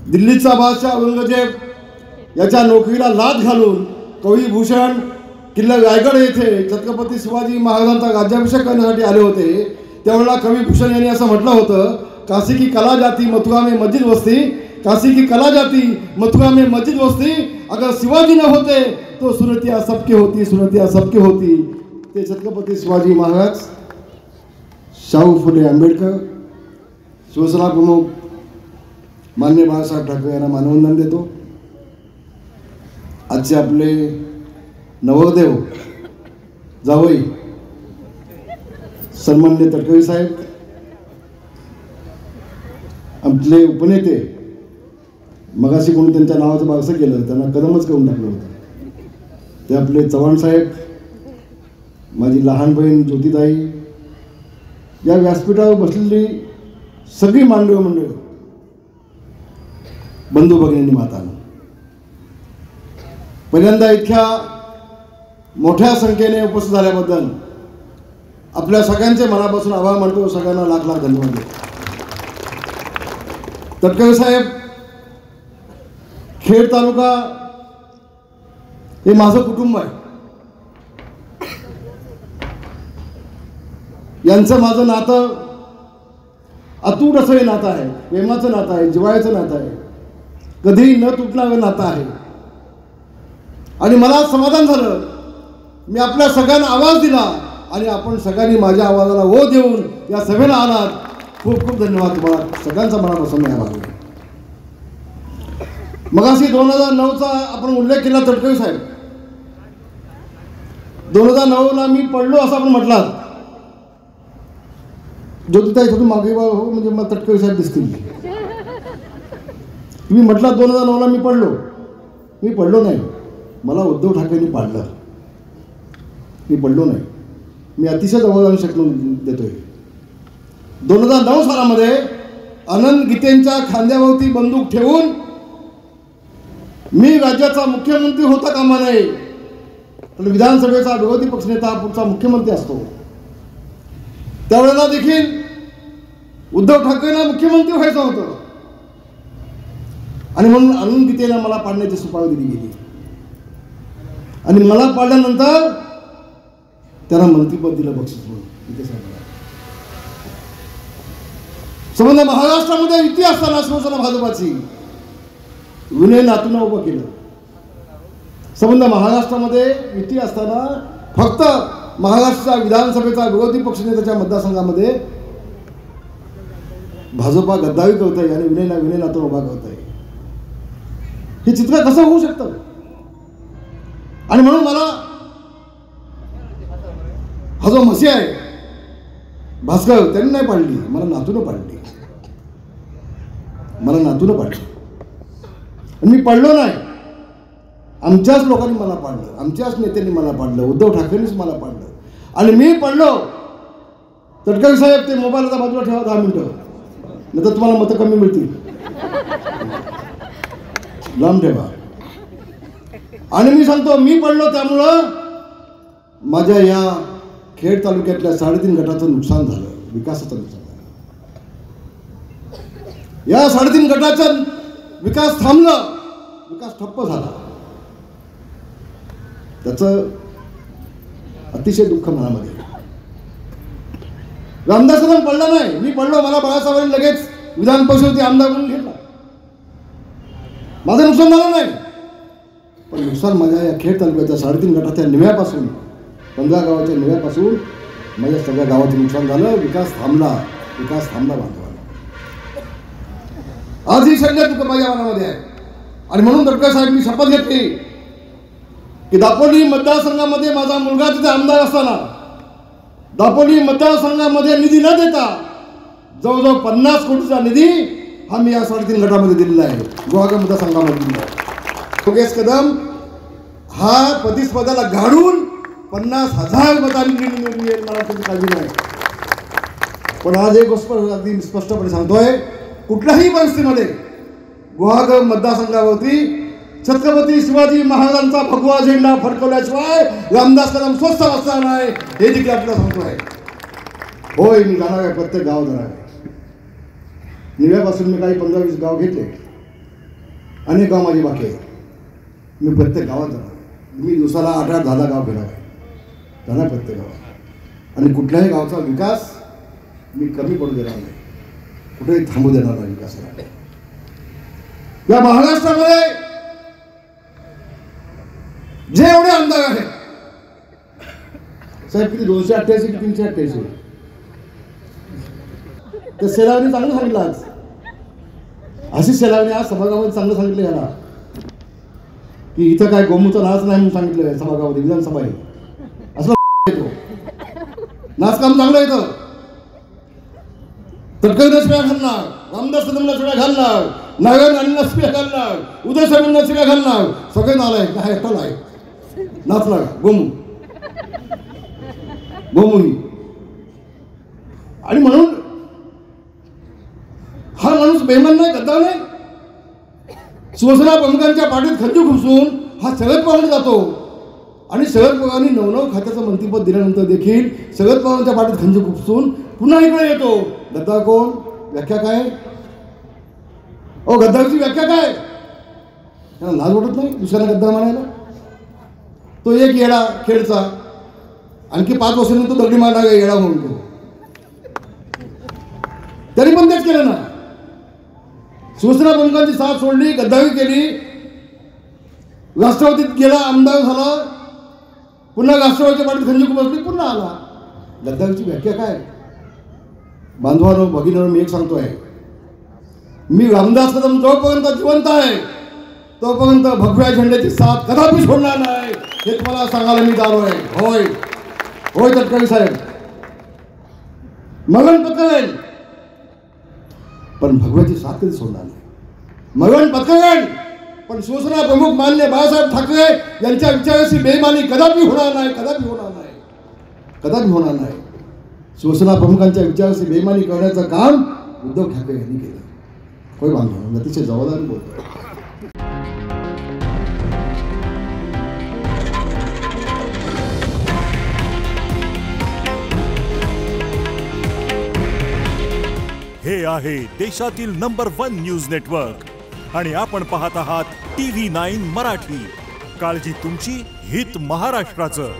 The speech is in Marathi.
दिल्लीचा बादशाह औरंगजेब याच्या नोकरीला लाथ घालून कविभूषण किल्ला रायगड येथे छत्रपती शिवाजी महाराजांचा राज्याभिषेक करण्यासाठी आले होते। त्यावेळेला कविभूषण यांनी असं म्हटलं होतं, काशी की कला जाती मथुरा में मस्जिद बसती, काशी की कला जाती मथुरा में मस्जिद बसती, अगर शिवाजी न होते तो सुरतिया सबकी होती, सुरतिया सबकी होती। ते छत्रपती शिवाजी महाराज, शाहू फुले आंबेडकर, शिवसेना प्रमुख माननीय बाळासाहेब ठाकरे यांना मानवंदन देतो। आजचे आपले नवरदेव जावई सन्माननीय तटकरे साहेब, आपले उपनेते, मगाशी कोणी त्यांच्या नावाचं बारसं केलं, त्यांना कदमच करून टाकलं होतं, ते आपले चव्हाण साहेब, माझी लहान बहीण ज्योतिताई, या व्यासपीठावर बसलेली सगळी मांडव मंडळ, बंधू भगिनी मातांनो, पहिल्यांदा इतक्या मोठ्या संख्येने उपस्थित झाल्याबद्दल आपल्या सगळ्यांचे मनापासून आभार मानतो। सगळ्यांना लाख लाख धन्यवाद देतो। तटकरे साहेब, खेड तालुका हे माझं कुटुंब आहे, यांचं माझं नातं अतूट असं हे नातं आहे, प्रेमाचं नातं आहे, जिव्हाळ्याचं नातं आहे, कधीही न तुटणारं नातं आहे। आणि मला समाधान झालं, मी आपल्या सगळ्यांना आवाज दिला आणि आपण सगळ्यांनी माझ्या आवाजाला ओ देऊन या सभेला आलात। खूप खूप धन्यवाद तुम्हाला सगळ्यांचा मनापासून आभार। मगाशी 2009चा आपण उल्लेख केला तटकरे साहेब, 2009ला मी पडलो असं आपण म्हटलात। ज्योतिताई थोडी मागे हो, म्हणजे मला तटकरे साहेब दिसतील। तुम्ही म्हटलात 2009ला मी पडलो नाही, मला उद्धव ठाकरेंनी पाडलं, मी पडलो नाही, मी अतिशय जवळ जाऊन शकलो देतोय। 2009 सालामध्ये अनंत गीतेंच्या खांद्यावरती बंदूक ठेवून मी राज्याचा मुख्यमंत्री होता कामा नये, तर विधानसभेचा विरोधी पक्षनेता पुढचा मुख्यमंत्री असतो। त्यावेळेला देखील उद्धव ठाकरेंना मुख्यमंत्री व्हायचं होतं आणि म्हणून अनंत गीतेला मला पाडण्याची सुपारी दिली गेली आणि मला पाडल्यानंतर त्यांना मंत्रिपद दिलं बक्षीस म्हणून। संबंध महाराष्ट्रामध्ये युती असताना शिवसेना भाजपाची विनय नातूंना उभं केलं। संबंध महाराष्ट्रामध्ये युती असताना फक्त महाराष्ट्राच्या विधानसभेचा विरोधी पक्षनेत्याच्या मतदारसंघामध्ये भाजपा गद्दारी करतोय आणि विनय नातूंना उभा करतोय, हे चित्र कसं होऊ शकतं? आणि म्हणून मला हा जो मसी आहे भास्कर, त्यांनी नाही पाडली, मला नातूनं पाडली, आणि मी पडलो नाही, आमच्याच लोकांनी मला पाडलं, आमच्याच नेत्यांनी मला पाडलं, उद्धव ठाकरेंनीच मला पाडलं आणि मी पडलो। तटकरे साहेब, ते मोबाईलचा बाजूला ठेवा 10 मिनिटं, नाही तर तुम्हाला मतं कमी मिळतील, लांब ठेवा। आणि मी सांगतो, मी पडलो त्यामुळं माझ्या या खेड तालुक्यातल्या 3.5 गटाचं नुकसान झालं, विकासाचं नुकसान झालं। या 3.5 गटाचा विकास थांबला, विकास ठप्प झाला, त्याचं अतिशय दुःख मनामध्ये। रामदास कदम पडला नाही, मी पडलो, मला बाळासाहेबांनी लगेच विधान परिषदेचे आमदार म्हणून घेतला, माझं नुकसान झालं नाही, पण नुकसान माझ्या या खेड तालुक्याच्या 3.5 गटाच्या निव्यापासून, 15 गावाच्या निव्यापासून माझ्या सगळ्या गावाचं नुकसान झालं, विकास थांबला बांधवाला। आज ही संख्या तुका माझ्या मनामध्ये आहे आणि म्हणून तटकरे साहेब, मी शपथ घेतली की दापोली मतदारसंघामध्ये माझा मुलगा तिथे आमदार असताना दापोली मतदारसंघामध्ये निधी न देता जवळजवळ 50 कोटीचा निधी हा मी या 3.5 गटामध्ये दिलेला आहे, गुहागर मतदारसंघामध्ये दिलेला आहे। योगेश कदम हा प्रतिस्पर्धाला घालून 50,000 मतांनी मिळेल, मला त्याची काळजी नाही, पण आज एक गोष्ट अगदी स्पष्टपणे सांगतोय, कुठल्याही परिस्थितीमध्ये गुहागर मतदारसंघावरती छत्रपती शिवाजी महाराजांचा भगवा झेंडा फडकवल्याशिवाय रामदास कदम स्वस्थ बसणार नाही, हे देखील आपल्याला सांगतोय। होय, मी जाणार आहे, प्रत्येक गाव जाणार आहे, निव्यापासून मी काही 15-20 गाव घेतले, अनेक गाव माझी बाकी आहे. मी प्रत्येक गावात जाणार. मी दिवसाला 8-10 गाव फिरणार आहे. जाणार प्रत्येक गावात. आणि कुठल्याही गावचा विकास मी कमी पडू देणार नाही. कुठेही थांबू देणार नाही विकासाला. या महाराष्ट्रामध्ये जे एवढे आमदार आहेत साहेब, किती 288 की 388, तर सेलावणी चांगलं सांगितलं. आज अशी सेलावणी आज सभागृहामध्ये चांगलं सांगितलं याला की इथं काय गोमूचा नाच नाही म्हणून सांगितलं सभागृहामध्ये, विधानसभा आहे असं येतो. नाचकाम चांगलं येतं. तटकरीला शिव्या घालणार, रामदास कदमला शिव्या घालणार, नारायण राणेंना शिव्या घालणार, उदय साहेबांना शिव्या घालणार, सगळे नालायक. नाही एकटाला आहे नाचला गोमू गोमुनी. आणि म्हणून हा माणूस बेमान नाही, गद्दार नाही. शिवसेना प्रमुखांच्या पाठीत खंजीर खुपसून हा शरद पवार जातो आणि शरद पवारांनी 9 खात्याचं मंत्रिपद दिल्यानंतर देखील शरद पवारांच्या पाठीत खंजीर खुपसून पुन्हा इकडे येतो. गद्दार कोण? व्याख्या काय? गद्दारची व्याख्या काय? त्याला लाज वाटत नाही दुसऱ्याला गद्दार म्हणायला? तो एक येडा खेळचा, आणखी 5 वर्षांनी तो दगडी मारणार येडा म्हणून तो. तरी पण तेच केलं ना. शिवसेना प्रमुखांची साथ सोडली, गद्दारी केली, राष्ट्रवादीत गेला, आमदार झाला, पुन्हा राष्ट्रवादीच्या पाठीत खंजीर खुपसली, पुन्हा आला. गद्दारीची व्याख्या काय? बांधवांनो, भगिनींनो, मी एक सांगतोय, मी रामदास कदम जोपर्यंत जिवंत आहे तोपर्यंत भगव्या झेंड्याची साथ कदापि सोडणार नाही, हे तुम्हाला सांगायला मी दारो आहे. होय होय तटकरे साहेब, मरण पत्करेल पण भगव्याची साथ कधी सोडणार नाही. मरण पत्करेल पण शिवसेना प्रमुख माननीय बाळासाहेब ठाकरे यांच्या विचाराची बेईमानी कदापि होणार नाही, कदापि होणार नाही, कदापि होणार नाही. शिवसेना प्रमुखांच्या विचाराची बेईमानी करण्याचं काम उद्धव ठाकरे यांनी केलं. होय बांधव, अतिशय जबाबदारी बोलतो. हे आहे देशातील नंबर 1 न्यूज नेटवर्क आणि आपण पाहत आहात TV9 मराठी. काळजी तुमची, हित महाराष्ट्राचं.